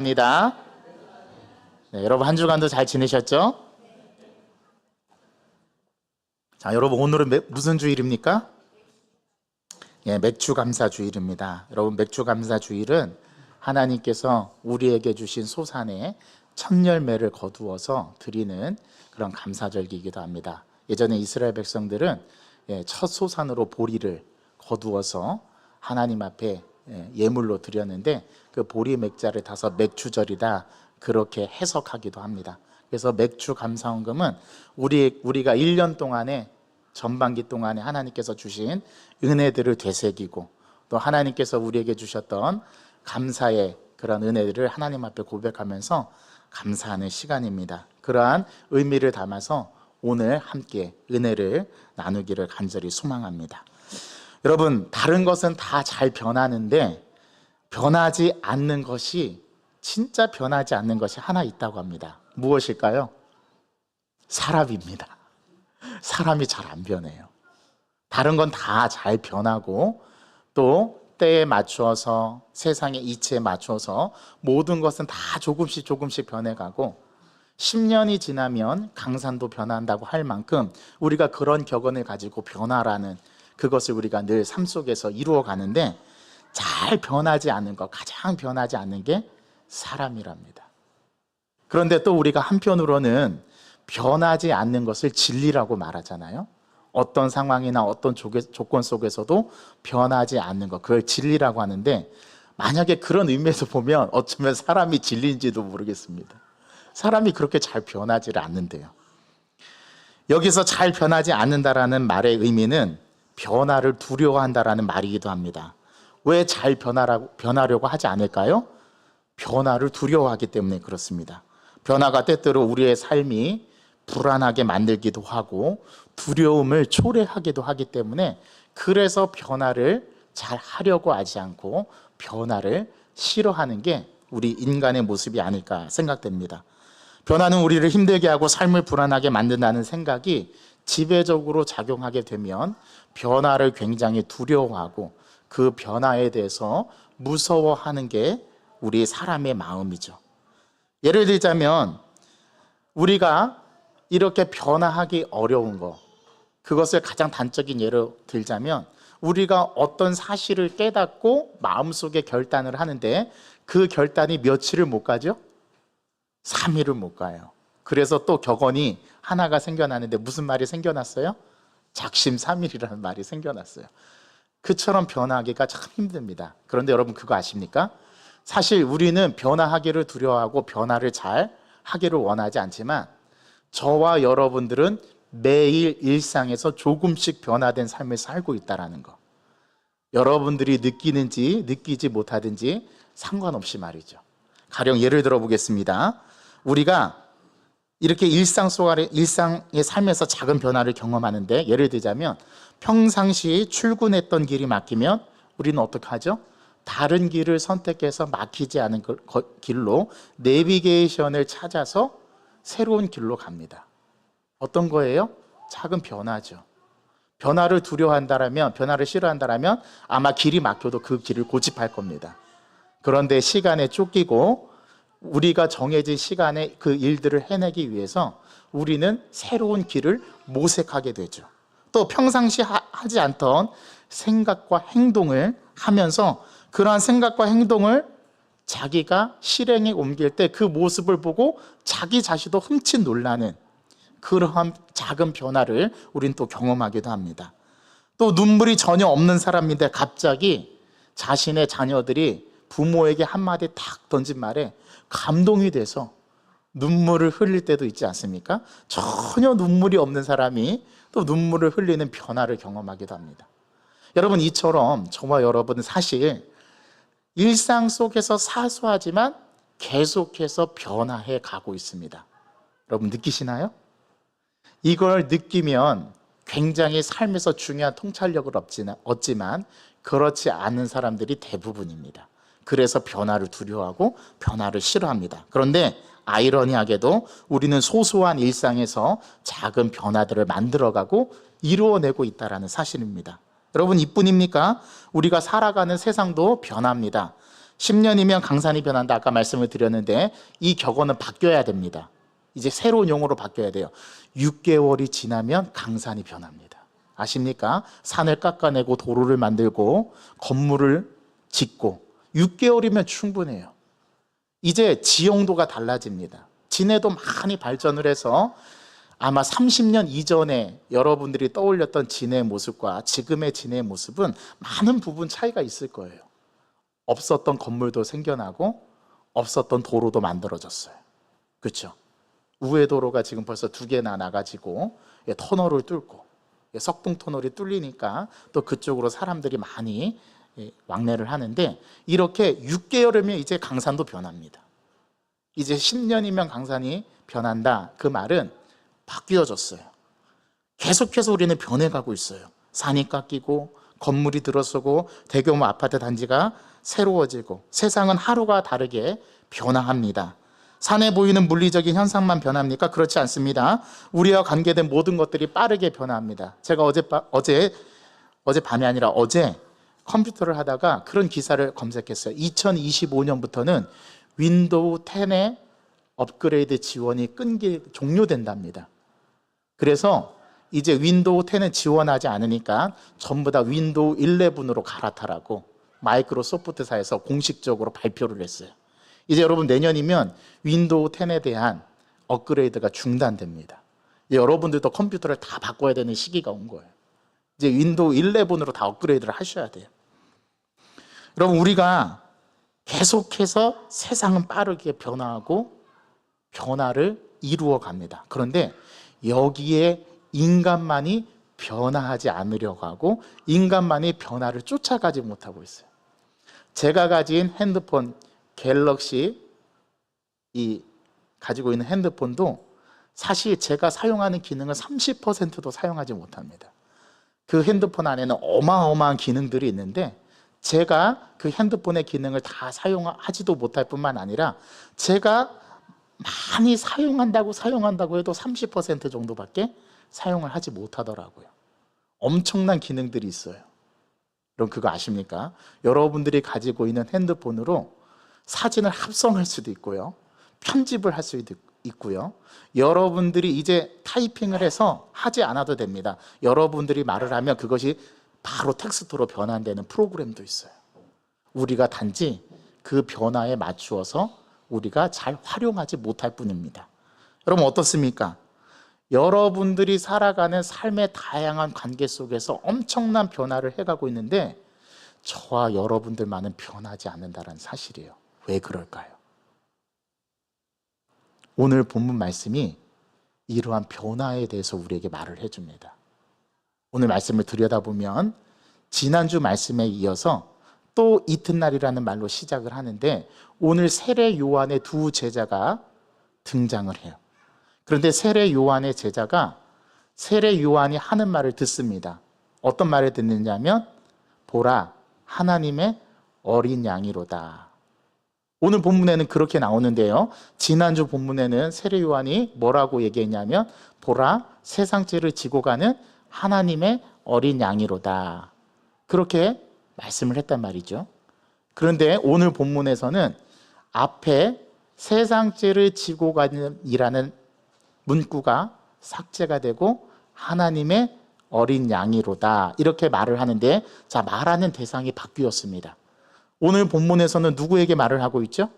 입니다. 네, 여러분 한 주간도 잘 지내셨죠? 자, 여러분 오늘은 무슨 주일입니까? 예, 맥주감사주일입니다. 여러분 맥주감사주일은 하나님께서 우리에게 주신 소산의 첫 열매를 거두어서 드리는 그런 감사절기이기도 합니다. 예전에 이스라엘 백성들은 첫 소산으로 보리를 거두어서 하나님 앞에 예물로 드렸는데 그 보리 맥자를 타서 맥주절이다 그렇게 해석하기도 합니다. 그래서 맥주 감사헌금은 우리가 1년 동안에 전반기 동안에 하나님께서 주신 은혜들을 되새기고 또 하나님께서 우리에게 주셨던 감사의 그런 은혜들을 하나님 앞에 고백하면서 감사하는 시간입니다. 그러한 의미를 담아서 오늘 함께 은혜를 나누기를 간절히 소망합니다. 여러분, 다른 것은 다 잘 변하는데 변하지 않는 것이, 진짜 변하지 않는 것이 하나 있다고 합니다. 무엇일까요? 사람입니다. 사람이 잘 안 변해요. 다른 건 다 잘 변하고 또 때에 맞추어서 세상의 이치에 맞춰서 모든 것은 다 조금씩 변해가고 10년이 지나면 강산도 변한다고 할 만큼 우리가 그런 격언을 가지고 변화라는 그것을 우리가 늘 삶 속에서 이루어 가는데 잘 변하지 않는 것, 가장 변하지 않는 게 사람이랍니다. 그런데 또 우리가 한편으로는 변하지 않는 것을 진리라고 말하잖아요. 어떤 상황이나 어떤 조건 속에서도 변하지 않는 것, 그걸 진리라고 하는데 만약에 그런 의미에서 보면 어쩌면 사람이 진리인지도 모르겠습니다. 사람이 그렇게 잘 변하지를 않는데요. 여기서 잘 변하지 않는다라는 말의 의미는 변화를 두려워한다라는 말이기도 합니다. 왜 잘 변하려고 하지 않을까요? 변화를 두려워하기 때문에 그렇습니다. 변화가 때때로 우리의 삶이 불안하게 만들기도 하고 두려움을 초래하기도 하기 때문에 그래서 변화를 잘 하려고 하지 않고 변화를 싫어하는 게 우리 인간의 모습이 아닐까 생각됩니다. 변화는 우리를 힘들게 하고 삶을 불안하게 만든다는 생각이 지배적으로 작용하게 되면 변화를 굉장히 두려워하고 그 변화에 대해서 무서워하는 게 우리 사람의 마음이죠. 예를 들자면 우리가 이렇게 변화하기 어려운 것, 그것을 가장 단적인 예로 들자면 우리가 어떤 사실을 깨닫고 마음속에 결단을 하는데 그 결단이 며칠을 못 가죠? 3일을 못 가요. 그래서 또 격언이 하나가 생겨나는데 무슨 말이 생겨났어요? 작심삼일이라는 말이 생겨났어요. 그처럼 변화하기가 참 힘듭니다. 그런데 여러분 그거 아십니까? 사실 우리는 변화하기를 두려워하고 변화를 잘 하기를 원하지 않지만 저와 여러분들은 매일 일상에서 조금씩 변화된 삶을 살고 있다는 거, 여러분들이 느끼는지 느끼지 못하든지 상관없이 말이죠. 가령 예를 들어 보겠습니다. 우리가 이렇게 일상의 삶에서 작은 변화를 경험하는데 예를 들자면 평상시 출근했던 길이 막히면 우리는 어떻게 하죠? 다른 길을 선택해서 막히지 않은 길로 내비게이션을 찾아서 새로운 길로 갑니다. 어떤 거예요? 작은 변화죠. 변화를 두려워한다라면, 변화를 싫어한다라면 아마 길이 막혀도 그 길을 고집할 겁니다. 그런데 시간에 쫓기고 우리가 정해진 시간에 그 일들을 해내기 위해서 우리는 새로운 길을 모색하게 되죠. 또 평상시 하지 않던 생각과 행동을 하면서 그러한 생각과 행동을 자기가 실행에 옮길 때 그 모습을 보고 자기 자신도 흠칫 놀라는 그러한 작은 변화를 우린 또 경험하기도 합니다. 또 눈물이 전혀 없는 사람인데 갑자기 자신의 자녀들이 부모에게 한마디 탁 던진 말에 감동이 돼서 눈물을 흘릴 때도 있지 않습니까? 전혀 눈물이 없는 사람이 또 눈물을 흘리는 변화를 경험하기도 합니다. 여러분, 이처럼 저와 여러분은 사실 일상 속에서 사소하지만 계속해서 변화해 가고 있습니다. 여러분 느끼시나요? 이걸 느끼면 굉장히 삶에서 중요한 통찰력을 얻지만 그렇지 않은 사람들이 대부분입니다. 그래서 변화를 두려워하고 변화를 싫어합니다. 그런데 아이러니하게도 우리는 소소한 일상에서 작은 변화들을 만들어가고 이루어내고 있다는 사실입니다. 여러분 이뿐입니까? 우리가 살아가는 세상도 변합니다. 10년이면 강산이 변한다. 아까 말씀을 드렸는데 이 격언은 바뀌어야 됩니다. 이제 새로운 용어로 바뀌어야 돼요. 6개월이 지나면 강산이 변합니다. 아십니까? 산을 깎아내고 도로를 만들고 건물을 짓고 6개월이면 충분해요. 이제 지형도가 달라집니다. 진해도 많이 발전을 해서 아마 30년 이전에 여러분들이 떠올렸던 진해의 모습과 지금의 진해의 모습은 많은 부분 차이가 있을 거예요. 없었던 건물도 생겨나고 없었던 도로도 만들어졌어요. 그렇죠? 우회도로가 지금 벌써 2개나 나가지고 터널을 뚫고 석봉 터널이 뚫리니까 또 그쪽으로 사람들이 많이 왕래를 하는데 이렇게 6개월이면 이제 강산도 변합니다. 이제 10년이면 강산이 변한다. 그 말은 바뀌어졌어요. 계속해서 우리는 변해가고 있어요. 산이 깎이고 건물이 들어서고 대규모 아파트 단지가 새로워지고 세상은 하루가 다르게 변화합니다. 산에 보이는 물리적인 현상만 변합니까? 그렇지 않습니다. 우리와 관계된 모든 것들이 빠르게 변화합니다. 제가 어젯밤이 아니라 어제 컴퓨터를 하다가 그런 기사를 검색했어요. 2025년부터는 윈도우 10의 업그레이드 지원이 종료된답니다. 그래서 이제 윈도우 10은 지원하지 않으니까 전부 다 윈도우 11으로 갈아타라고 마이크로소프트사에서 공식적으로 발표를 했어요. 이제 여러분 내년이면 윈도우 10에 대한 업그레이드가 중단됩니다. 이제 여러분들도 컴퓨터를 다 바꿔야 되는 시기가 온 거예요. 이제 윈도우 11으로 다 업그레이드를 하셔야 돼요. 여러분 우리가 계속해서 세상은 빠르게 변화하고 변화를 이루어 갑니다. 그런데 여기에 인간만이 변화하지 않으려고 하고 인간만이 변화를 쫓아가지 못하고 있어요. 제가 가진 핸드폰 갤럭시 가지고 있는 핸드폰도 사실 제가 사용하는 기능을 30%도 사용하지 못합니다. 그 핸드폰 안에는 어마어마한 기능들이 있는데 제가 그 핸드폰의 기능을 다 사용하지도 못할 뿐만 아니라 제가 많이 사용한다고 해도 30% 정도밖에 사용을 하지 못하더라고요. 엄청난 기능들이 있어요. 여러분 그거 아십니까? 여러분들이 가지고 있는 핸드폰으로 사진을 합성할 수도 있고요. 편집을 할 수도 있고요. 여러분들이 이제 타이핑을 해서 하지 않아도 됩니다. 여러분들이 말을 하면 그것이 바로 텍스트로 변환되는 프로그램도 있어요. 우리가 단지 그 변화에 맞추어서 우리가 잘 활용하지 못할 뿐입니다. 여러분 어떻습니까? 여러분들이 살아가는 삶의 다양한 관계 속에서 엄청난 변화를 해가고 있는데 저와 여러분들만은 변하지 않는다는 사실이에요. 왜 그럴까요? 오늘 본문 말씀이 이러한 변화에 대해서 우리에게 말을 해줍니다. 오늘 말씀을 들여다보면 지난주 말씀에 이어서 또 이튿날이라는 말로 시작을 하는데 오늘 세례 요한의 2 제자가 등장을 해요. 그런데 세례 요한의 제자가 세례 요한이 하는 말을 듣습니다. 어떤 말을 듣느냐면 보라 하나님의 어린 양이로다. 오늘 본문에는 그렇게 나오는데요. 지난주 본문에는 세례 요한이 뭐라고 얘기했냐면 보라 세상 죄를 지고 가는 하나님의 어린 양이로다. 그렇게 말씀을 했단 말이죠. 그런데 오늘 본문에서는 앞에 세상 죄를 지고 가는 이라는 문구가 삭제가 되고 하나님의 어린 양이로다 이렇게 말을 하는데 자 말하는 대상이 바뀌었습니다. 오늘 본문에서는 누구에게 말을 하고 있죠?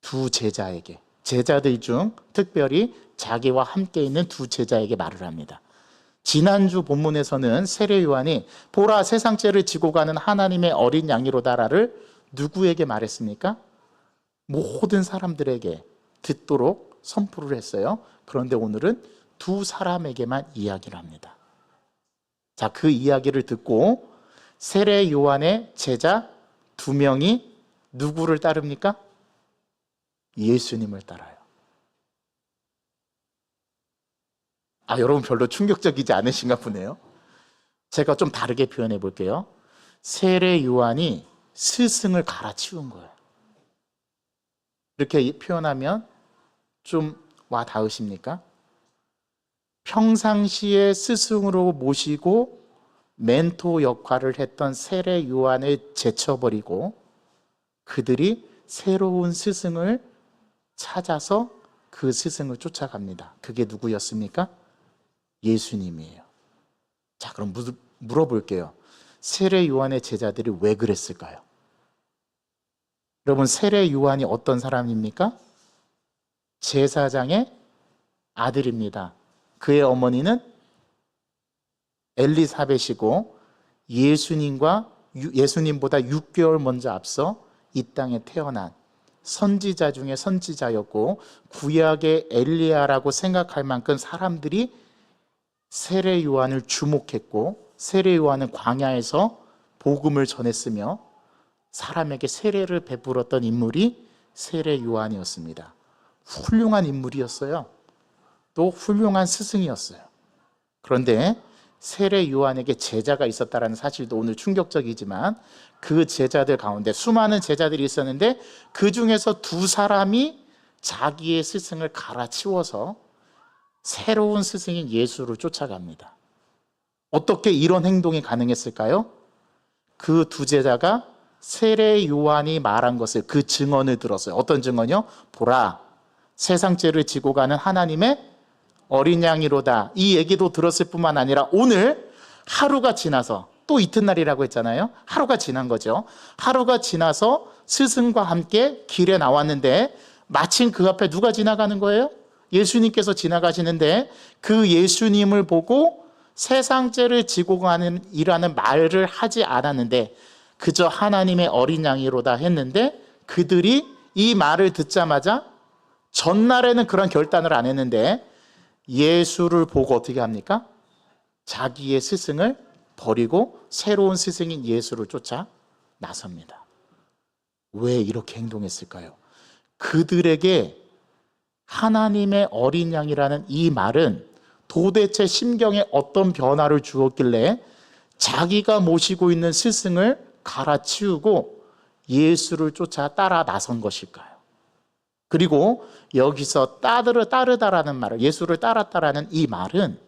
2 제자에게. 제자들 중 특별히 자기와 함께 있는 2 제자에게 말을 합니다. 지난주 본문에서는 세례 요한이 보라 세상 죄를 지고 가는 하나님의 어린 양이로다라를 누구에게 말했습니까? 모든 사람들에게 듣도록 선포를 했어요. 그런데 오늘은 2 사람에게만 이야기를 합니다. 자, 그 이야기를 듣고 세례 요한의 제자 2명이 누구를 따릅니까? 예수님을 따라요. 여러분 별로 충격적이지 않으신가 보네요. 제가 좀 다르게 표현해 볼게요. 세례 요한이 스승을 갈아치운 거예요. 이렇게 표현하면 좀 와 닿으십니까? 평상시에 스승으로 모시고 멘토 역할을 했던 세례 요한을 제쳐버리고 그들이 새로운 스승을 찾아서 그 스승을 쫓아갑니다. 그게 누구였습니까? 예수님이에요. 자, 그럼 물어볼게요. 세례 요한의 제자들이 왜 그랬을까요? 여러분, 세례 요한이 어떤 사람입니까? 제사장의 아들입니다. 그의 어머니는 엘리사벳이고 예수님보다 6개월 먼저 앞서 이 땅에 태어난 선지자 중에 선지자였고, 구약의 엘리야라고 생각할 만큼 사람들이 세례 요한을 주목했고, 세례 요한은 광야에서 복음을 전했으며 사람에게 세례를 베풀었던 인물이 세례 요한이었습니다. 훌륭한 인물이었어요. 또 훌륭한 스승이었어요. 그런데 세례 요한에게 제자가 있었다는 사실도 오늘 충격적이지만, 그 제자들 가운데 수많은 제자들이 있었는데 그 중에서 두 사람이 자기의 스승을 갈아치워서 새로운 스승인 예수를 쫓아갑니다. 어떻게 이런 행동이 가능했을까요? 그 두 제자가 세례 요한이 말한 것을, 그 증언을 들었어요. 어떤 증언이요? 보라, 세상 죄를 지고 가는 하나님의 어린 양이로다. 이 얘기도 들었을 뿐만 아니라 오늘 하루가 지나서, 또 이튿날이라고 했잖아요. 하루가 지난 거죠. 하루가 지나서 스승과 함께 길에 나왔는데 마침 그 앞에 누가 지나가는 거예요? 예수님께서 지나가시는데 그 예수님을 보고 세상 죄를 지고 가는 이라는 말을 하지 않았는데 그저 하나님의 어린 양이로다 했는데, 그들이 이 말을 듣자마자 전날에는 그런 결단을 안 했는데 예수를 보고 어떻게 합니까? 자기의 스승을 버리고 새로운 스승인 예수를 쫓아 나섭니다. 왜 이렇게 행동했을까요? 그들에게 하나님의 어린 양이라는 이 말은 도대체 심경에 어떤 변화를 주었길래 자기가 모시고 있는 스승을 갈아치우고 예수를 쫓아 따라 나선 것일까요? 그리고 여기서 따르다라는 말을, 예수를 따랐다라는 이 말은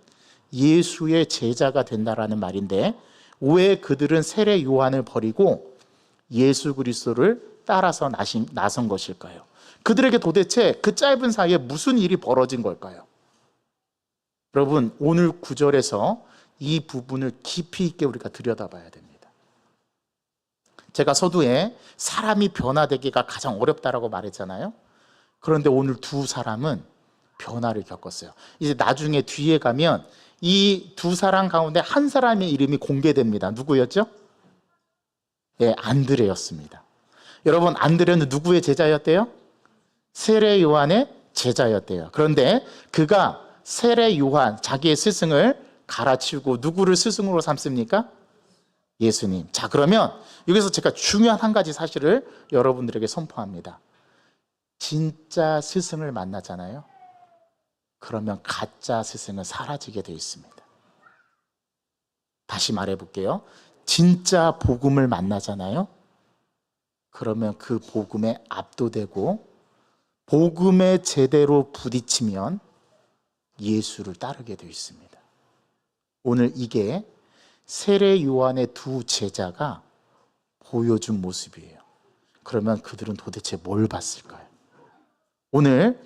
예수의 제자가 된다라는 말인데, 왜 그들은 세례 요한을 버리고 예수 그리스도를 따라서 나선 것일까요? 그들에게 도대체 그 짧은 사이에 무슨 일이 벌어진 걸까요? 여러분, 오늘 구절에서 이 부분을 깊이 있게 우리가 들여다봐야 됩니다. 제가 서두에 사람이 변화되기가 가장 어렵다라고 말했잖아요. 그런데 오늘 두 사람은 변화를 겪었어요. 이제 나중에 뒤에 가면 이 두 사람 가운데 한 사람의 이름이 공개됩니다. 누구였죠? 예, 안드레였습니다. 여러분, 안드레는 누구의 제자였대요? 세례 요한의 제자였대요. 그런데 그가 세례 요한, 자기의 스승을 갈아치우고 누구를 스승으로 삼습니까? 예수님. 자, 그러면 여기서 제가 중요한 한 가지 사실을 여러분들에게 선포합니다. 진짜 스승을 만나잖아요. 그러면 가짜 스승은 사라지게 되어 있습니다. 다시 말해볼게요. 진짜 복음을 만나잖아요. 그러면 그 복음에 압도되고 복음에 제대로 부딪히면 예수를 따르게 되어 있습니다. 오늘 이게 세례 요한의 두 제자가 보여준 모습이에요. 그러면 그들은 도대체 뭘 봤을까요? 오늘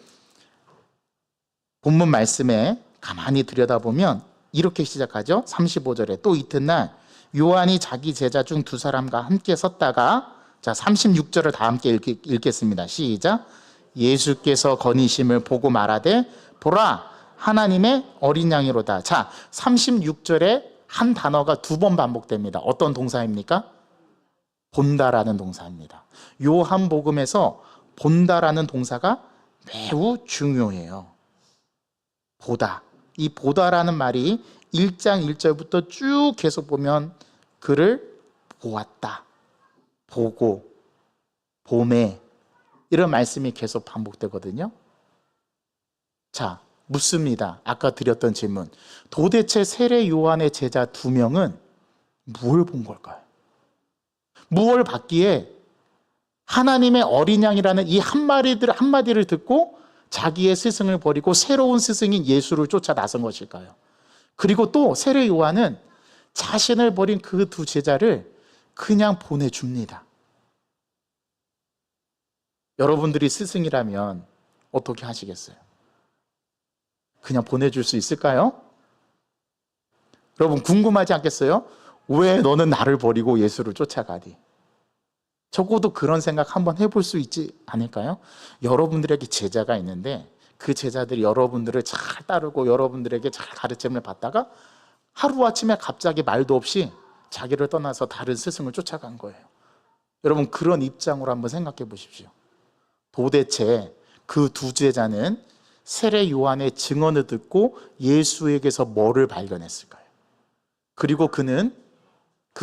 본문 말씀에 가만히 들여다보면 이렇게 시작하죠. 35절에 또 이튿날 요한이 자기 제자 중 두 사람과 함께 섰다가, 자 36절을 다 함께 읽겠습니다. 시작. 예수께서 거니심을 보고 말하되 보라 하나님의 어린 양이로다. 자 36절에 한 단어가 두 번 반복됩니다. 어떤 동사입니까? 본다라는 동사입니다. 요한복음에서 본다라는 동사가 매우 중요해요. 보다. 이 보다라는 말이 1장 1절부터 쭉 계속 보면 그를 보았다, 보고, 보매, 이런 말씀이 계속 반복되거든요. 자, 묻습니다. 아까 드렸던 질문. 도대체 세례 요한의 제자 두 명은 무엇을 본 걸까요? 무엇을 봤기에 하나님의 어린 양이라는 이 한마디를 듣고 자기의 스승을 버리고 새로운 스승인 예수를 쫓아 나선 것일까요? 그리고 또 세례 요한은 자신을 버린 그 두 제자를 그냥 보내줍니다. 여러분들이 스승이라면 어떻게 하시겠어요? 그냥 보내줄 수 있을까요? 여러분 궁금하지 않겠어요? 왜 너는 나를 버리고 예수를 쫓아가니? 적어도 그런 생각 한번 해볼 수 있지 않을까요? 여러분들에게 제자가 있는데 그 제자들이 여러분들을 잘 따르고 여러분들에게 잘 가르침을 받다가 하루아침에 갑자기 말도 없이 자기를 떠나서 다른 스승을 쫓아간 거예요. 여러분 그런 입장으로 한번 생각해 보십시오. 도대체 그 두 제자는 세례 요한의 증언을 듣고 예수에게서 뭐를 발견했을까요? 그리고 그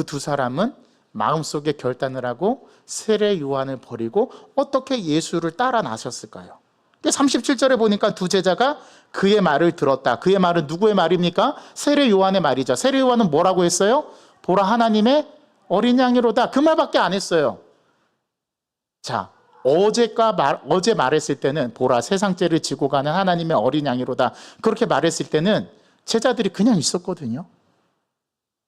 두 사람은 마음속에 결단을 하고 세례 요한을 버리고 어떻게 예수를 따라 나섰을까요? 37절에 보니까 두 제자가 그의 말을 들었다. 그의 말은 누구의 말입니까? 세례 요한의 말이죠. 세례 요한은 뭐라고 했어요? 보라 하나님의 어린 양이로다. 그 말밖에 안 했어요. 자, 어제 말했을 때는 보라 세상 죄를 지고 가는 하나님의 어린 양이로다. 그렇게 말했을 때는 제자들이 그냥 있었거든요.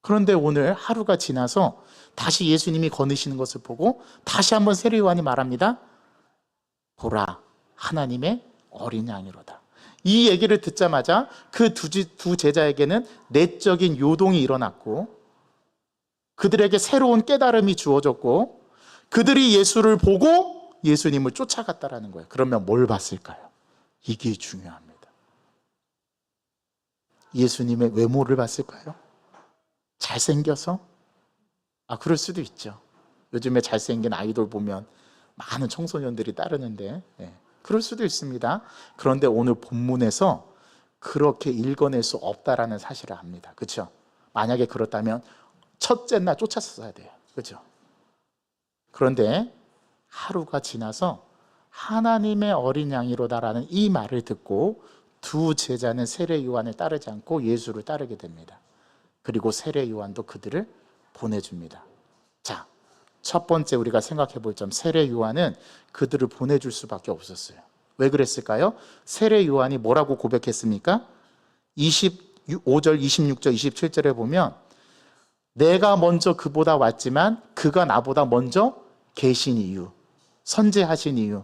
그런데 오늘 하루가 지나서 다시 예수님이 거느시는 것을 보고 다시 한번 세례 요한이 말합니다. 보라 하나님의 어린 양이로다. 이 얘기를 듣자마자 그 두 제자에게는 내적인 요동이 일어났고 그들에게 새로운 깨달음이 주어졌고 그들이 예수를 보고 예수님을 쫓아갔다라는 거예요. 그러면 뭘 봤을까요? 이게 중요합니다. 예수님의 외모를 봤을까요? 잘생겨서? 그럴 수도 있죠. 요즘에 잘생긴 아이돌 보면 많은 청소년들이 따르는데 그럴 수도 있습니다. 그런데 오늘 본문에서 그렇게 읽어낼 수 없다라는 사실을 압니다. 그렇죠? 만약에 그렇다면 첫째 날 쫓았어야 돼요. 그렇죠? 그런데 하루가 지나서 하나님의 어린 양이로다라는 이 말을 듣고 두 제자는 세례 요한을 따르지 않고 예수를 따르게 됩니다. 그리고 세례 요한도 그들을 보내줍니다. 자, 첫 번째 우리가 생각해 볼 점, 세례 요한은 그들을 보내줄 수밖에 없었어요. 왜 그랬을까요? 세례 요한이 뭐라고 고백했습니까? 25절, 26절, 27절에 보면 내가 먼저 그보다 왔지만 그가 나보다 먼저 계신 이유, 선지하신 이유,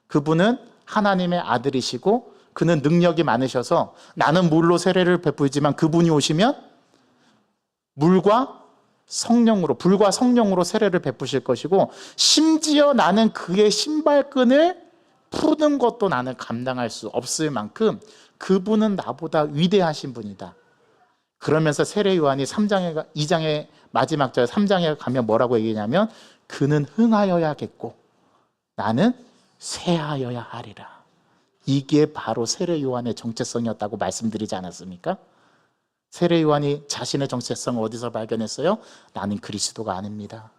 그분은 하나님의 아들이시고 그는 능력이 많으셔서 나는 물로 세례를 베풀지만 그분이 오시면 물과 성령으로, 불과 성령으로 세례를 베푸실 것이고 심지어 나는 그의 신발끈을 푸는 것도 나는 감당할 수 없을 만큼 그분은 나보다 위대하신 분이다. 그러면서 세례 요한이 2장의 마지막 절 3장에 가면 뭐라고 얘기냐면 그는 흥하여야겠고 나는 쇠하여야 하리라. 이게 바로 세례 요한의 정체성이었다고 말씀드리지 않았습니까? 세례 요한이 자신의 정체성을 어디서 발견했어요? 나는 그리스도가 아닙니다.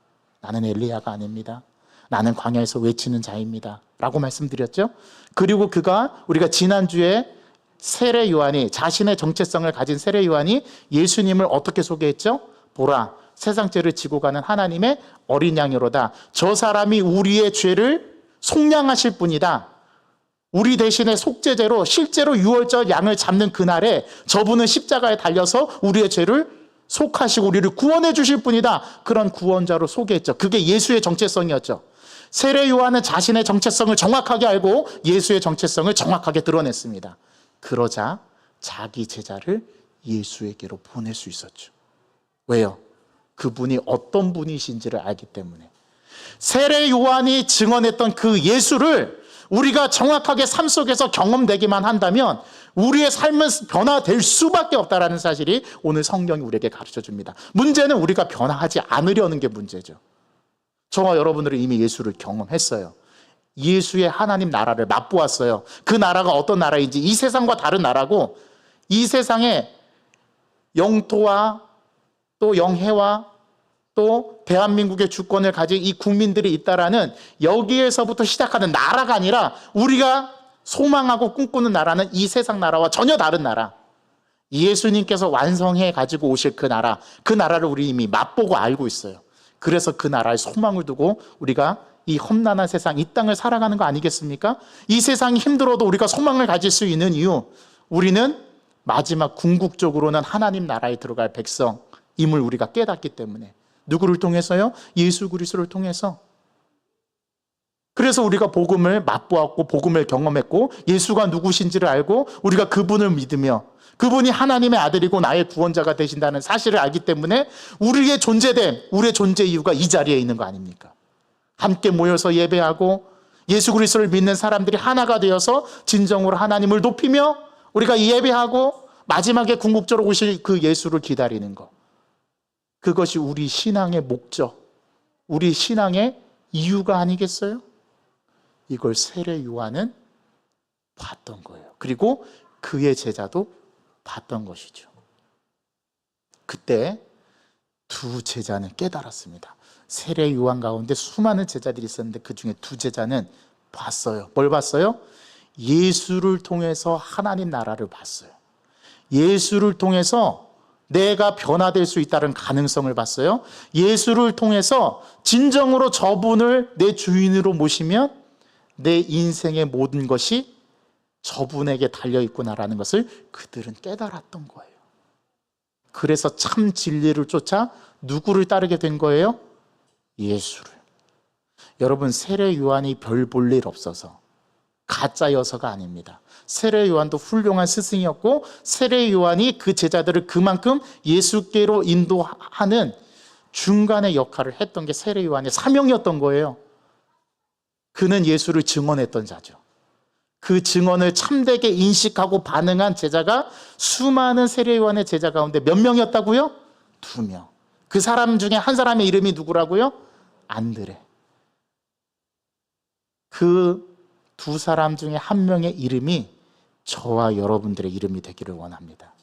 나는 엘리야가 아닙니다. 나는 광야에서 외치는 자입니다. 라고 말씀드렸죠? 그리고 우리가 지난주에 세례 요한이 자신의 정체성을 가진 세례 요한이 예수님을 어떻게 소개했죠? 보라 세상 죄를 지고 가는 하나님의 어린 양이로다. 저 사람이 우리의 죄를 속량하실 분이다. 우리 대신에 속죄제로 실제로 유월절 양을 잡는 그날에 저분은 십자가에 달려서 우리의 죄를 속하시고 우리를 구원해 주실 분이다. 그런 구원자로 소개했죠. 그게 예수의 정체성이었죠. 세례 요한은 자신의 정체성을 정확하게 알고 예수의 정체성을 정확하게 드러냈습니다. 그러자 자기 제자를 예수에게로 보낼 수 있었죠. 왜요? 그분이 어떤 분이신지를 알기 때문에. 세례 요한이 증언했던 그 예수를 우리가 정확하게 삶 속에서 경험되기만 한다면 우리의 삶은 변화될 수밖에 없다는 사실이 오늘 성경이 우리에게 가르쳐줍니다. 문제는 우리가 변화하지 않으려는 게 문제죠. 저와 여러분들은 이미 예수를 경험했어요. 예수의 하나님 나라를 맛보았어요. 그 나라가 어떤 나라인지, 이 세상과 다른 나라고, 이 세상에 영토와 또 영해와 또 대한민국의 주권을 가진 이 국민들이 있다라는 여기에서부터 시작하는 나라가 아니라 우리가 소망하고 꿈꾸는 나라는 이 세상 나라와 전혀 다른 나라, 예수님께서 완성해 가지고 오실 그 나라를 우리 이미 맛보고 알고 있어요. 그래서 그 나라에 소망을 두고 우리가 이 험난한 세상, 이 땅을 살아가는 거 아니겠습니까? 이 세상이 힘들어도 우리가 소망을 가질 수 있는 이유, 우리는 마지막 궁극적으로는 하나님 나라에 들어갈 백성임을 우리가 깨닫기 때문에. 누구를 통해서요? 예수 그리스도를 통해서. 그래서 우리가 복음을 맛보았고 복음을 경험했고 예수가 누구신지를 알고 우리가 그분을 믿으며 그분이 하나님의 아들이고 나의 구원자가 되신다는 사실을 알기 때문에 우리의 존재 이유가 이 자리에 있는 거 아닙니까? 함께 모여서 예배하고 예수 그리스도를 믿는 사람들이 하나가 되어서 진정으로 하나님을 높이며 우리가 예배하고 마지막에 궁극적으로 오실 그 예수를 기다리는 것. 그것이 우리 신앙의 목적, 우리 신앙의 이유가 아니겠어요? 이걸 세례 요한은 봤던 거예요. 그리고 그의 제자도 봤던 것이죠. 그때 두 제자는 깨달았습니다. 세례 요한 가운데 수많은 제자들이 있었는데 그 중에 두 제자는 봤어요. 뭘 봤어요? 예수를 통해서 하나님 나라를 봤어요. 예수를 통해서 내가 변화될 수 있다는 가능성을 봤어요. 예수를 통해서 진정으로 저분을 내 주인으로 모시면 내 인생의 모든 것이 저분에게 달려있구나라는 것을 그들은 깨달았던 거예요. 그래서 참 진리를 쫓아 누구를 따르게 된 거예요? 예수를. 여러분, 세례 요한이 별 볼 일 없어서 가짜여서가 아닙니다. 세례 요한도 훌륭한 스승이었고 세례 요한이 그 제자들을 그만큼 예수께로 인도하는 중간의 역할을 했던 게 세례 요한의 사명이었던 거예요. 그는 예수를 증언했던 자죠. 그 증언을 참되게 인식하고 반응한 제자가 수많은 세례 요한의 제자 가운데 몇 명이었다고요? 2명. 그 사람 중에 한 사람의 이름이 누구라고요? 안드레. 그 두 사람 중에 한 명의 이름이 저와 여러분들의 이름이 되기를 원합니다.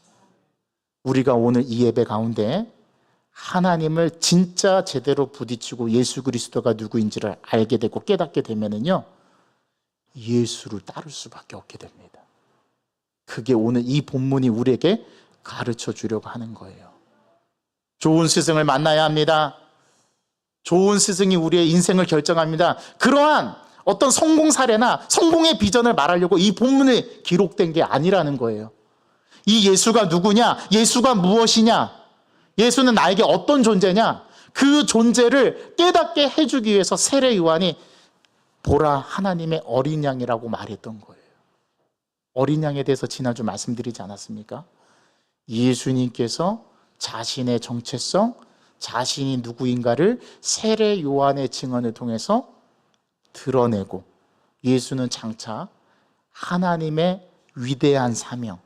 우리가 오늘 이 예배 가운데 하나님을 진짜 제대로 부딪히고 예수 그리스도가 누구인지를 알게 되고 깨닫게 되면은요, 예수를 따를 수밖에 없게 됩니다. 그게 오늘 이 본문이 우리에게 가르쳐 주려고 하는 거예요. 좋은 스승을 만나야 합니다. 좋은 스승이 우리의 인생을 결정합니다. 그러한 어떤 성공 사례나 성공의 비전을 말하려고 이 본문에 기록된 게 아니라는 거예요. 이 예수가 누구냐? 예수가 무엇이냐? 예수는 나에게 어떤 존재냐? 그 존재를 깨닫게 해주기 위해서 세례 요한이 보라 하나님의 어린 양이라고 말했던 거예요. 어린 양에 대해서 지난주 말씀드리지 않았습니까? 예수님께서 자신의 정체성, 자신이 누구인가를 세례 요한의 증언을 통해서 드러내고 예수는 장차 하나님의 위대한 사명,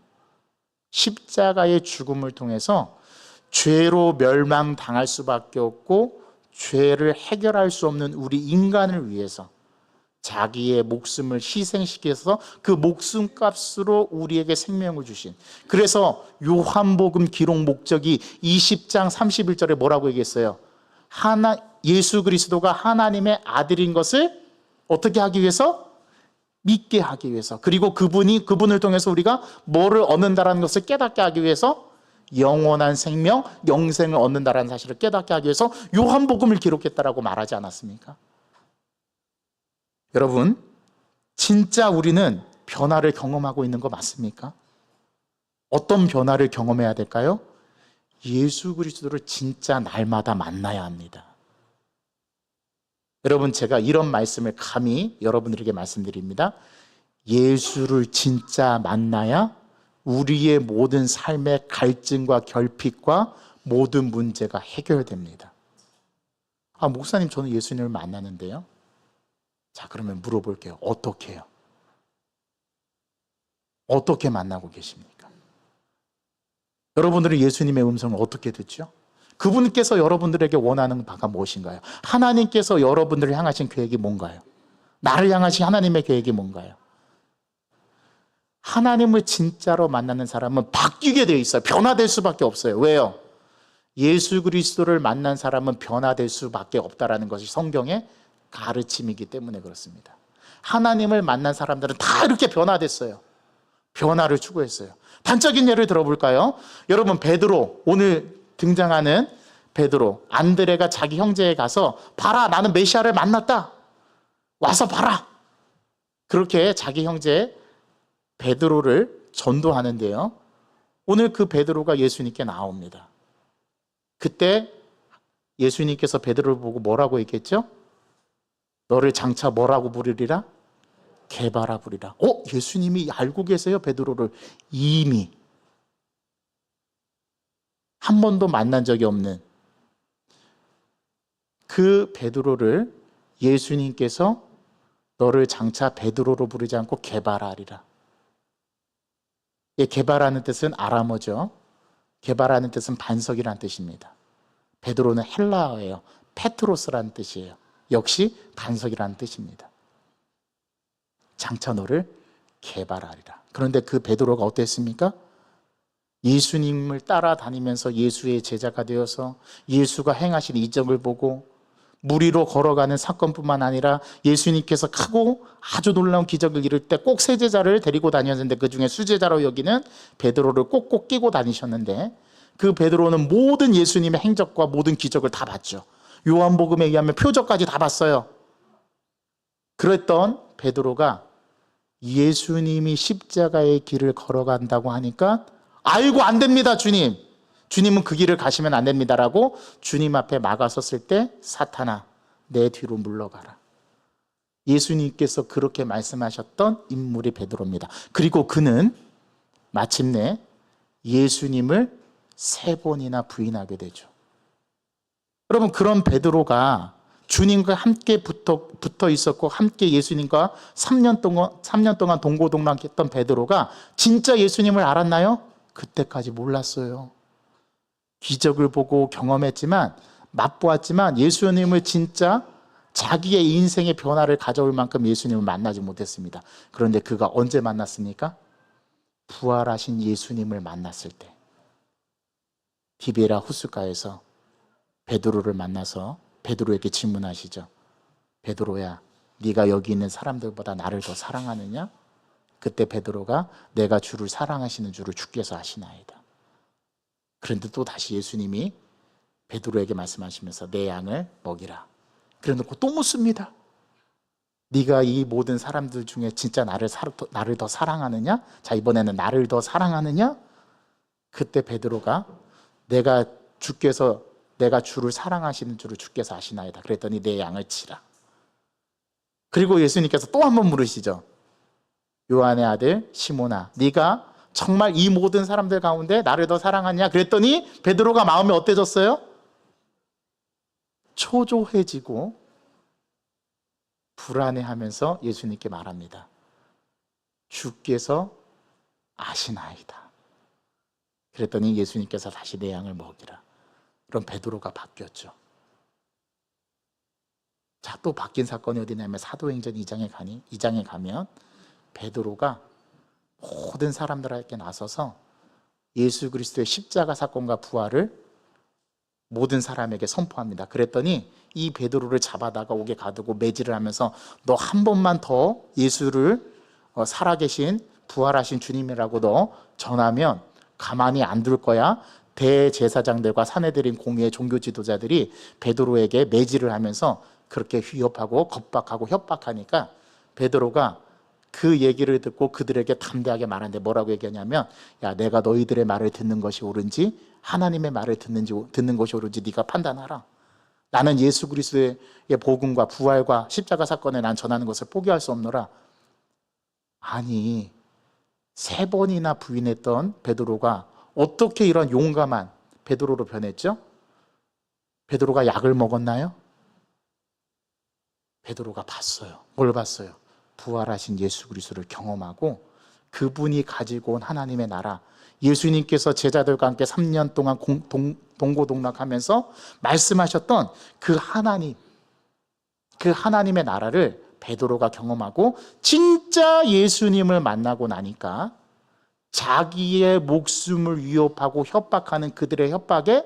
십자가의 죽음을 통해서 죄로 멸망당할 수밖에 없고 죄를 해결할 수 없는 우리 인간을 위해서 자기의 목숨을 희생시켜서 그 목숨값으로 우리에게 생명을 주신, 그래서 요한복음 기록 목적이 20장 31절에 뭐라고 얘기했어요? 예수 그리스도가 하나님의 아들인 것을 어떻게 하기 위해서? 믿게 하기 위해서. 그리고 그분을 통해서 우리가 뭐를 얻는다라는 것을 깨닫게 하기 위해서 영원한 생명, 영생을 얻는다라는 사실을 깨닫게 하기 위해서 요한복음을 기록했다라고 말하지 않았습니까? 여러분, 진짜 우리는 변화를 경험하고 있는 거 맞습니까? 어떤 변화를 경험해야 될까요? 예수 그리스도를 진짜 날마다 만나야 합니다. 여러분, 제가 이런 말씀을 감히 여러분들에게 말씀드립니다. 예수를 진짜 만나야 우리의 모든 삶의 갈증과 결핍과 모든 문제가 해결됩니다. 목사님, 저는 예수님을 만나는데요. 자, 그러면 물어볼게요. 어떻게 해요? 어떻게 만나고 계십니까? 여러분들은 예수님의 음성을 어떻게 듣죠? 그분께서 여러분들에게 원하는 바가 무엇인가요? 하나님께서 여러분들을 향하신 계획이 뭔가요? 나를 향하신 하나님의 계획이 뭔가요? 하나님을 진짜로 만나는 사람은 바뀌게 되어 있어요. 변화될 수밖에 없어요. 왜요? 예수 그리스도를 만난 사람은 변화될 수밖에 없다라는 것이 성경의 가르침이기 때문에 그렇습니다. 하나님을 만난 사람들은 다 이렇게 변화됐어요. 변화를 추구했어요. 단적인 예를 들어볼까요? 여러분, 베드로, 오늘 등장하는 베드로, 안드레가 자기 형제에 가서 봐라, 나는 메시아를 만났다, 와서 봐라, 그렇게 자기 형제 베드로를 전도하는데요, 오늘 그 베드로가 예수님께 나옵니다. 그때 예수님께서 베드로를 보고 뭐라고 얘기했죠? 너를 장차 뭐라고 부르리라? 개바라 부리라. 예수님이 알고 계세요, 베드로를. 이미 한 번도 만난 적이 없는 그 베드로를 예수님께서 너를 장차 베드로로 부르지 않고 개바라리라. 개바라는 뜻은 아람어죠. 개바라는 뜻은 반석이라는 뜻입니다. 베드로는 헬라어예요. 페트로스라는 뜻이에요. 역시 반석이라는 뜻입니다. 장차 너를 개바라리라. 그런데 그 베드로가 어땠습니까? 예수님을 따라다니면서 예수의 제자가 되어서 예수가 행하신 이적을 보고 물 위로 걸어가는 사건뿐만 아니라 예수님께서 크고 아주 놀라운 기적을 이룰 때 꼭 세 제자를 데리고 다녔는데 그 중에 수제자로 여기는 베드로를 꼭꼭 끼고 다니셨는데 그 베드로는 모든 예수님의 행적과 모든 기적을 다 봤죠. 요한복음에 의하면 표적까지 다 봤어요. 그랬던 베드로가 예수님이 십자가의 길을 걸어간다고 하니까 아이고 안 됩니다 주님. 주님은 그 길을 가시면 안 됩니다라고 주님 앞에 막아섰을 때 사탄아 내 뒤로 물러가라. 예수님께서 그렇게 말씀하셨던 인물이 베드로입니다. 그리고 그는 마침내 예수님을 3번이나 부인하게 되죠. 여러분 그런 베드로가 주님과 함께 붙어 있었고 함께 예수님과 3년 동안 동고동락했던 베드로가 진짜 예수님을 알았나요? 그때까지 몰랐어요. 기적을 보고 경험했지만 맛보았지만 예수님을 진짜 자기의 인생의 변화를 가져올 만큼 예수님을 만나지 못했습니다. 그런데 그가 언제 만났습니까? 부활하신 예수님을 만났을 때 디베라 호숫가에서 베드로를 만나서 베드로에게 질문하시죠. 베드로야, 네가 여기 있는 사람들보다 나를 더 사랑하느냐? 그때 베드로가 내가 주를 사랑하시는 줄을 주께서 아시나이다. 그런데 또 다시 예수님이 베드로에게 말씀하시면서 내 양을 먹이라. 그래놓고 또 묻습니다. 네가 이 모든 사람들 중에 진짜 나를 더 사랑하느냐? 자, 이번에는 나를 더 사랑하느냐? 그때 베드로가 내가 주를 사랑하시는 줄을 주께서 아시나이다. 그랬더니 내 양을 치라. 그리고 예수님께서 또 한 번 물으시죠. 요한의 아들 시몬아, 네가 정말 이 모든 사람들 가운데 나를 더 사랑하냐? 그랬더니 베드로가 마음이 어때졌어요? 초조해지고 불안해하면서 예수님께 말합니다. 주께서 아시나이다. 그랬더니 예수님께서 다시 내 양을 먹이라. 그럼 베드로가 바뀌었죠. 자, 또 바뀐 사건이 어디냐면 사도행전 2장에 가면 베드로가 모든 사람들에게 나서서 예수 그리스도의 십자가 사건과 부활을 모든 사람에게 선포합니다. 그랬더니 이 베드로를 잡아다가 옥에 가두고 매질을 하면서 너 한 번만 더 예수를 살아계신 부활하신 주님이라고 너 전하면 가만히 안 둘 거야. 대제사장들과 사내들인 공의의 종교 지도자들이 베드로에게 매질을 하면서 그렇게 위협하고 겁박하고 협박하니까 베드로가 그 얘기를 듣고 그들에게 담대하게 말하는데 뭐라고 얘기하냐면 야, 내가 너희들의 말을 듣는 것이 옳은지 하나님의 말을 듣는 것이 옳은지 네가 판단하라. 나는 예수 그리스도의 복음과 부활과 십자가 사건에 난 전하는 것을 포기할 수 없노라. 아니 3번이나 부인했던 베드로가 어떻게 이런 용감한 베드로로 변했죠? 베드로가 약을 먹었나요? 베드로가 봤어요. 뭘 봤어요? 부활하신 예수 그리스도를 경험하고 그분이 가지고 온 하나님의 나라, 예수님께서 제자들과 함께 3년 동안 동고동락하면서 말씀하셨던 그 하나님의 나라를 베드로가 경험하고 진짜 예수님을 만나고 나니까 자기의 목숨을 위협하고 협박하는 그들의 협박에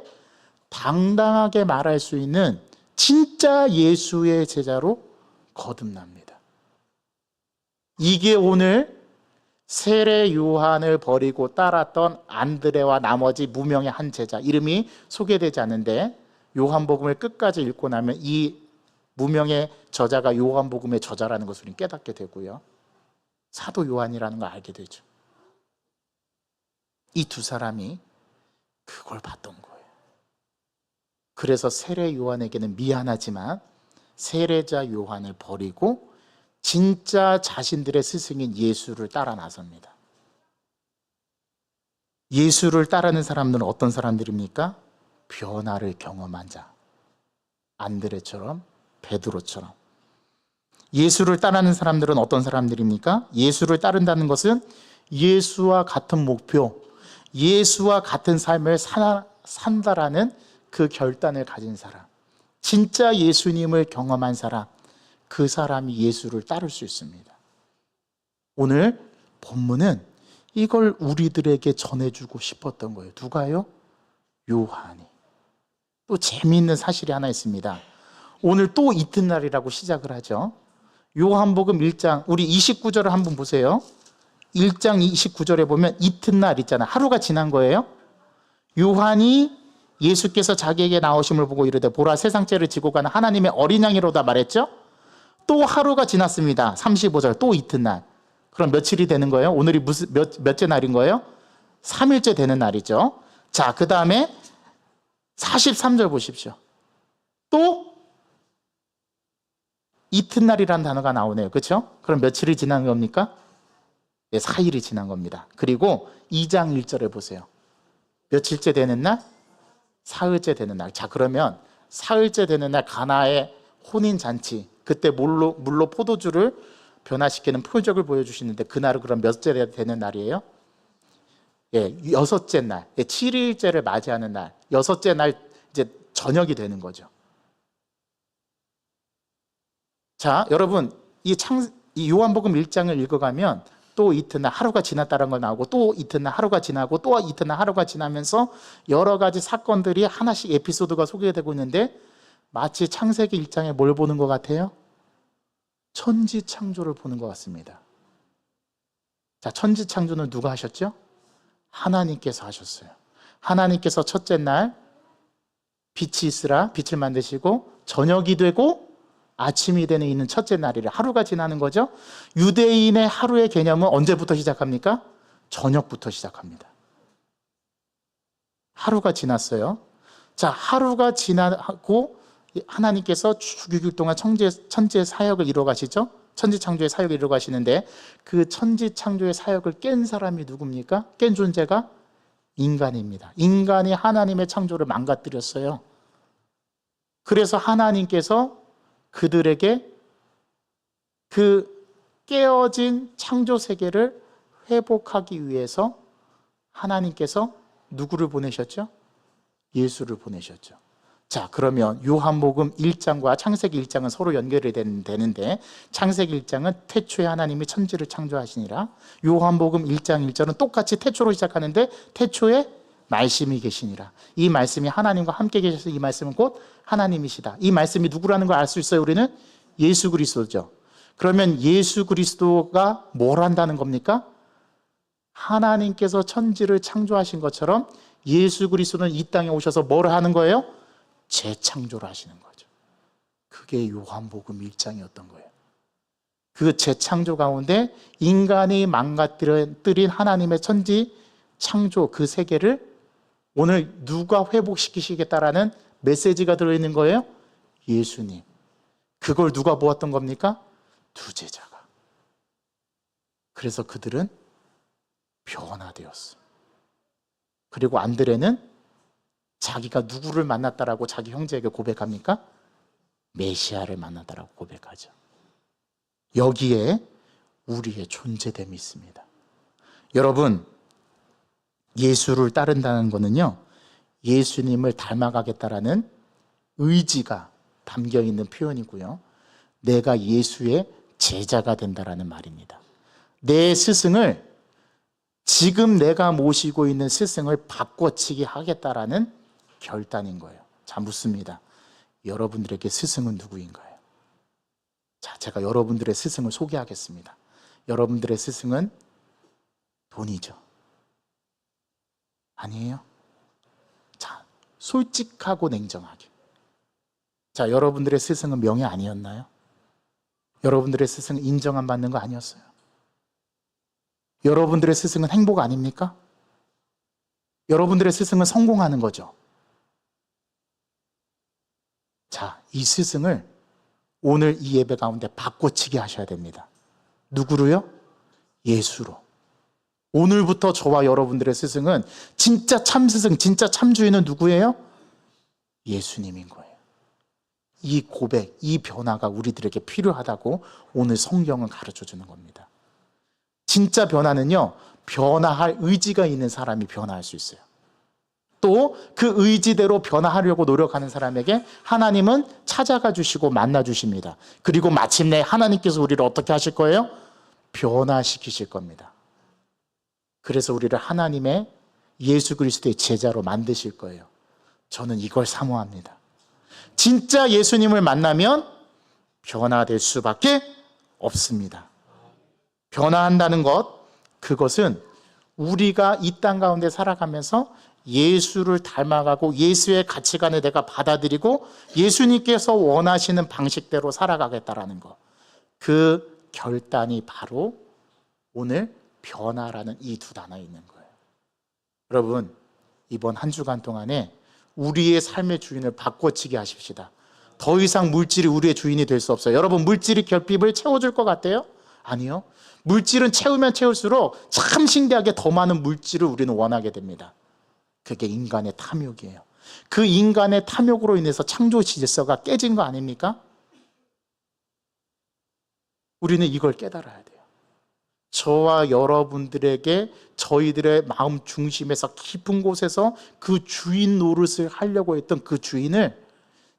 당당하게 말할 수 있는 진짜 예수의 제자로 거듭납니다. 이게 오늘 세례 요한을 버리고 따랐던 안드레와 나머지 무명의 한 제자, 이름이 소개되지 않는데 요한복음을 끝까지 읽고 나면 이 무명의 저자가 요한복음의 저자라는 것을 우리는 깨닫게 되고요, 사도 요한이라는 걸 알게 되죠. 이 두 사람이 그걸 봤던 거예요. 그래서 세례 요한에게는 미안하지만 세례자 요한을 버리고 진짜 자신들의 스승인 예수를 따라 나섭니다. 예수를 따르는 사람들은 어떤 사람들입니까? 변화를 경험한 자. 안드레처럼, 베드로처럼. 예수를 따르는 사람들은 어떤 사람들입니까? 예수를 따른다는 것은 예수와 같은 목표, 예수와 같은 삶을 산다라는 그 결단을 가진 사람. 진짜 예수님을 경험한 사람, 그 사람이 예수를 따를 수 있습니다. 오늘 본문은 이걸 우리들에게 전해주고 싶었던 거예요. 누가요? 요한이. 또 재미있는 사실이 하나 있습니다. 오늘 또 이튿날이라고 시작을 하죠. 요한복음 1장, 우리 29절을 한번 보세요. 1장 29절에 보면 이튿날 있잖아요. 하루가 지난 거예요. 요한이 예수께서 자기에게 나오심을 보고 이르되 보라 세상 죄를 지고 가는 하나님의 어린 양이로다 말했죠. 또 하루가 지났습니다. 35절 또 이튿날. 그럼 며칠이 되는 거예요? 오늘이 몇째 날인 거예요? 3일째 되는 날이죠. 자, 그 다음에 43절 보십시오. 또 이튿날이라는 단어가 나오네요. 그렇죠? 그럼 며칠이 지난 겁니까? 네, 4일이 지난 겁니다. 그리고 2장 1절에 보세요. 며칠째 되는 날? 사흘째 되는 날. 자, 그러면 사흘째 되는 날 가나의 혼인잔치, 그때 물로 포도주를 변화시키는 표적을 보여주시는데 그날은 그럼 몇째 되는 날이에요? 예, 여섯째 날, 7일째를 맞이하는 날, 여섯째 날 이제 저녁이 되는 거죠. 자, 여러분 이 요한복음 1장을 읽어가면 또 이튿날 하루가 지났다는 거 나오고 또 이튿날 하루가 지나고 또 이튿날 하루가 지나면서 여러 가지 사건들이 하나씩 에피소드가 소개되고 있는데 마치 창세기 1장에 뭘 보는 것 같아요? 천지 창조를 보는 것 같습니다. 자, 천지 창조는 누가 하셨죠? 하나님께서 하셨어요. 하나님께서 첫째 날 빛이 있으라 빛을 만드시고 저녁이 되고 아침이 되는 있는 첫째 날이래. 하루가 지나는 거죠. 유대인의 하루의 개념은 언제부터 시작합니까? 저녁부터 시작합니다. 하루가 지났어요. 자, 하루가 지나고 하나님께서 6일 동안 천지의 사역을 이루어 가시죠. 천지 창조의 사역을 이루어 가시는데 그 천지 창조의 사역을 깬 사람이 누굽니까? 깬 존재가 인간입니다. 인간이 하나님의 창조를 망가뜨렸어요. 그래서 하나님께서 그들에게 그 깨어진 창조 세계를 회복하기 위해서 하나님께서 누구를 보내셨죠? 예수를 보내셨죠. 자, 그러면 요한복음 1장과 창세기 1장은 서로 연결이 되는데 창세기 1장은 태초에 하나님이 천지를 창조하시니라. 요한복음 1장 1절은 똑같이 태초로 시작하는데 태초에 말씀이 계시니라. 이 말씀이 하나님과 함께 계셔서 이 말씀은 곧 하나님이시다. 이 말씀이 누구라는 걸 알 수 있어요. 우리는 예수 그리스도죠. 그러면 예수 그리스도가 뭘 한다는 겁니까? 하나님께서 천지를 창조하신 것처럼 예수 그리스도는 이 땅에 오셔서 뭘 하는 거예요? 재창조를 하시는 거죠. 그게 요한복음 1장이었던 거예요. 그 재창조 가운데 인간이 망가뜨린 하나님의 천지 창조 그 세계를 오늘 누가 회복시키시겠다라는 메시지가 들어있는 거예요? 예수님. 그걸 누가 보았던 겁니까? 두 제자가. 그래서 그들은 변화되었어. 그리고 안드레는 자기가 누구를 만났다라고 자기 형제에게 고백합니까? 메시아를 만났다라고 고백하죠. 여기에 우리의 존재됨이 있습니다. 여러분, 예수를 따른다는 것은요, 예수님을 닮아가겠다라는 의지가 담겨 있는 표현이고요. 내가 예수의 제자가 된다라는 말입니다. 내 스승을 지금 내가 모시고 있는 스승을 바꿔치기 하겠다라는 결단인 거예요. 자, 묻습니다. 여러분들에게 스승은 누구인가요? 자, 제가 여러분들의 스승을 소개하겠습니다. 여러분들의 스승은 돈이죠. 아니에요? 자, 솔직하고 냉정하게. 자, 여러분들의 스승은 명예 아니었나요? 여러분들의 스승은 인정 안 받는 거 아니었어요? 여러분들의 스승은 행복 아닙니까? 여러분들의 스승은 성공하는 거죠. 자, 이 스승을 오늘 이 예배 가운데 바꿔치기 하셔야 됩니다. 누구로요? 예수로. 오늘부터 저와 여러분들의 스승은, 진짜 참 스승, 진짜 참 주인은 누구예요? 예수님인 거예요. 이 고백, 이 변화가 우리들에게 필요하다고 오늘 성경은 가르쳐 주는 겁니다. 진짜 변화는요, 변화할 의지가 있는 사람이 변화할 수 있어요. 또 그 의지대로 변화하려고 노력하는 사람에게 하나님은 찾아가 주시고 만나 주십니다. 그리고 마침내 하나님께서 우리를 어떻게 하실 거예요? 변화시키실 겁니다. 그래서 우리를 하나님의 예수 그리스도의 제자로 만드실 거예요. 저는 이걸 사모합니다. 진짜 예수님을 만나면 변화될 수밖에 없습니다. 변화한다는 것, 그것은 우리가 이 땅 가운데 살아가면서 예수를 닮아가고 예수의 가치관을 내가 받아들이고 예수님께서 원하시는 방식대로 살아가겠다라는 것, 그 결단이 바로 오늘 변화라는 이 두 단어에 있는 거예요. 여러분, 이번 한 주간 동안에 우리의 삶의 주인을 바꿔치기 하십시다. 더 이상 물질이 우리의 주인이 될 수 없어요. 여러분, 물질이 결핍을 채워줄 것 같아요? 아니요. 물질은 채우면 채울수록 참 신기하게 더 많은 물질을 우리는 원하게 됩니다. 그게 인간의 탐욕이에요. 그 인간의 탐욕으로 인해서 창조 질서가 깨진 거 아닙니까? 우리는 이걸 깨달아야 돼요. 저와 여러분들에게 저희들의 마음 중심에서 깊은 곳에서 그 주인 노릇을 하려고 했던 그 주인을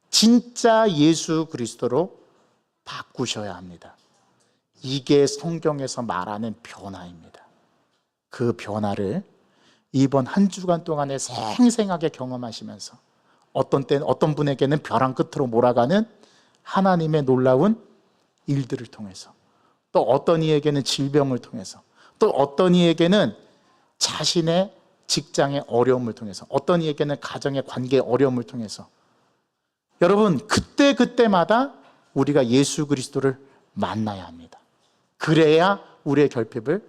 진짜 예수 그리스도로 바꾸셔야 합니다. 이게 성경에서 말하는 변화입니다. 그 변화를 이번 한 주간 동안에 생생하게 경험하시면서 어떤 분에게는 벼랑 끝으로 몰아가는 하나님의 놀라운 일들을 통해서, 또 어떤 이에게는 질병을 통해서, 또 어떤 이에게는 자신의 직장의 어려움을 통해서, 어떤 이에게는 가정의 관계의 어려움을 통해서, 여러분, 그때마다 우리가 예수 그리스도를 만나야 합니다. 그래야 우리의 결핍을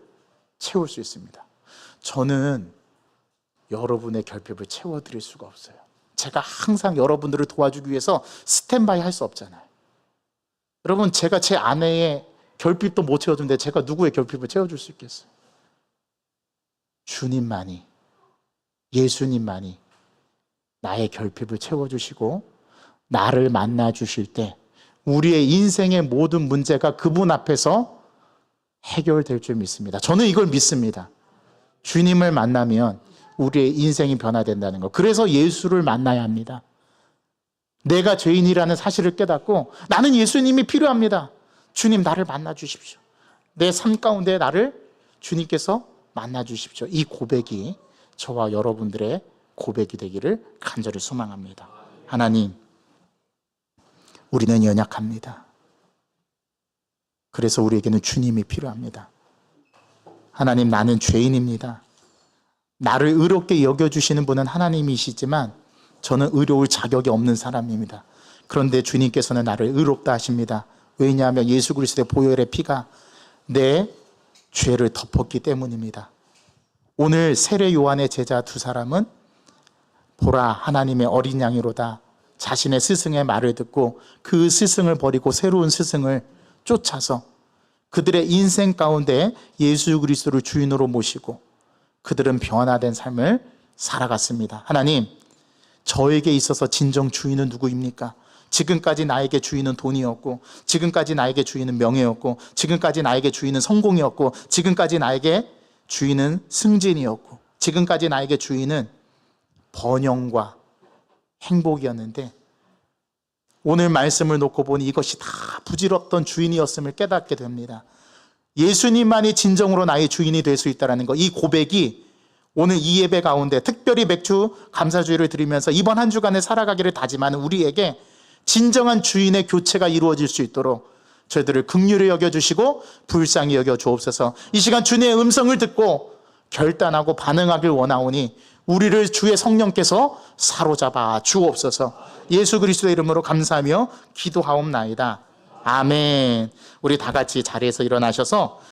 채울 수 있습니다. 저는 여러분의 결핍을 채워드릴 수가 없어요. 제가 항상 여러분들을 도와주기 위해서 스탠바이 할 수 없잖아요. 여러분, 제가 제 아내의 결핍도 못 채워주는데 제가 누구의 결핍을 채워줄 수 있겠어요? 주님만이, 예수님만이 나의 결핍을 채워주시고 나를 만나주실 때 우리의 인생의 모든 문제가 그분 앞에서 해결될 줄 믿습니다. 저는 이걸 믿습니다. 주님을 만나면 우리의 인생이 변화된다는 것. 그래서 예수를 만나야 합니다. 내가 죄인이라는 사실을 깨닫고 나는 예수님이 필요합니다. 주님, 나를 만나 주십시오. 내 삶 가운데 나를 주님께서 만나 주십시오. 이 고백이 저와 여러분들의 고백이 되기를 간절히 소망합니다. 하나님, 우리는 연약합니다. 그래서 우리에게는 주님이 필요합니다. 하나님, 나는 죄인입니다. 나를 의롭게 여겨주시는 분은 하나님이시지만 저는 의로울 자격이 없는 사람입니다. 그런데 주님께서는 나를 의롭다 하십니다. 왜냐하면 예수 그리스도의 보혈의 피가 내 죄를 덮었기 때문입니다. 오늘 세례 요한의 제자 두 사람은 보라, 하나님의 어린 양이로다, 자신의 스승의 말을 듣고 그 스승을 버리고 새로운 스승을 쫓아서 그들의 인생 가운데 예수 그리스도를 주인으로 모시고 그들은 변화된 삶을 살아갔습니다. 하나님, 저에게 있어서 진정 주인은 누구입니까? 지금까지 나에게 주인은 돈이었고, 지금까지 나에게 주인은 명예였고, 지금까지 나에게 주인은 성공이었고, 지금까지 나에게 주인은 승진이었고, 지금까지 나에게 주인은 번영과 행복이었는데, 오늘 말씀을 놓고 보니 이것이 다 부질없던 주인이었음을 깨닫게 됩니다. 예수님만이 진정으로 나의 주인이 될 수 있다는 것, 이 고백이 오늘 이 예배 가운데 특별히 맥주 감사주의를 드리면서 이번 한 주간을 살아가기를 다짐하는 우리에게 진정한 주인의 교체가 이루어질 수 있도록 저희들을 긍휼히 여겨주시고 불쌍히 여겨주옵소서. 이 시간 주님의 음성을 듣고 결단하고 반응하길 원하오니 우리를 주의 성령께서 사로잡아 주옵소서. 예수 그리스도의 이름으로 감사하며 기도하옵나이다. 아멘. 우리 다 같이 자리에서 일어나셔서